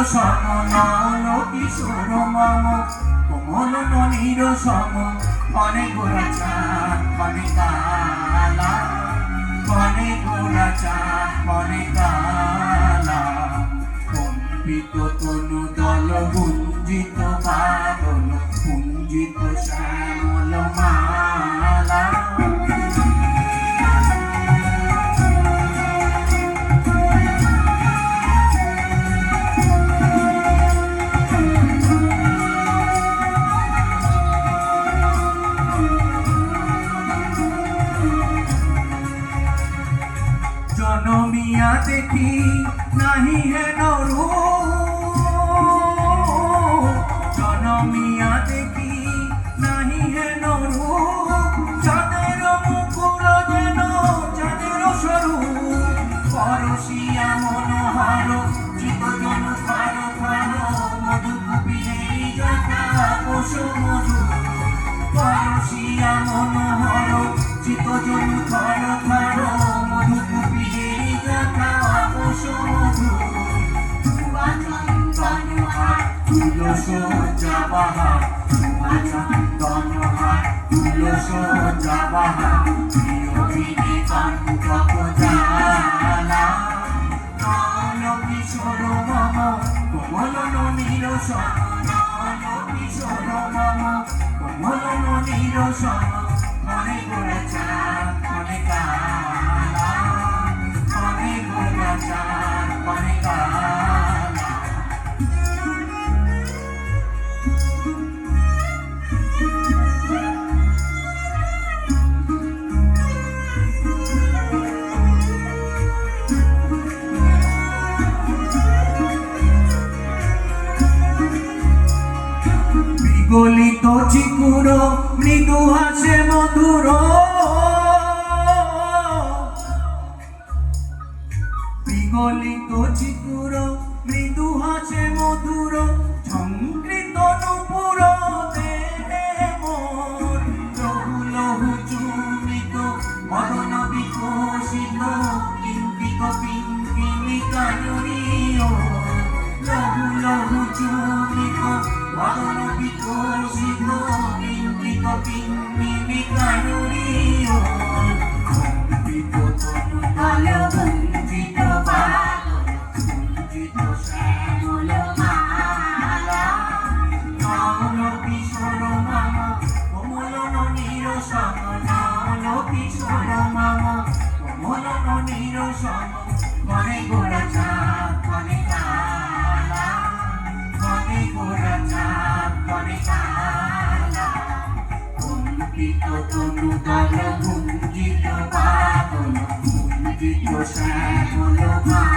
সম নল কিশোর মম কোমল ননীর সম অনেক গোরা চাঁদ অনেক কালা অনেক গোরা চাঁদ অনেক কালা কম্পিত তনু দল গুঞ্জিত বাদল পুঞ্জিত শ্যামল মালা জনমিয়া দেখি নাহি হেন রূপ জনমিয়া দেখি নাহি হেন রূপ চাঁদের মুকুর যেন চাঁদের স্বরূপ পরশিয়া মনোহর চিত্তজন খার খার মধু কুপিলেই যথা পশু মধু পরশিয়া মনোহর চিত্তজন খার খার মধু কুপিলেই যথা পশু মধু চন্দনহার তুলস যাবাহার চন্দনহার তুলস যাবাহার প্রিয়বিনী কান্তক জালা নল কিশোর মম কোমল ননীর সম নল কিশোর মম কোমল ননীর সম মনে গোরা চাঁদ মনে কালা মনে গোরা চাঁদ মনে কালা গলিত চিকুর মৃদু হাসে মধুর বিগলিত চিকুর মৃদু হাসে মধুর ঝঙ্কৃত নূপুর দেহে মোর লহু লহু চুমিত মদন বিকশিত কিঙ্কিত পিঙ্কিনি কানুরীয় লহু লহু চুমিত মদন বিকশিত কিঙ্কিত পিঙ্কিনি কানুরীয় কম্পিত তনু দল গুঞ্জিত বাদল গুঞ্জিত শ্যামল মালা নল কিশোর মম কোমল ননীর সম নল কিশোর মম কোমল ননীর সম মনে গোরা চাঁদ মনে কালা মনে গোরা চাঁদ মনে কালা কম্পিত তনু দল গুঞ্জিত বাদল গুঞ্জিত শ্যামল মালা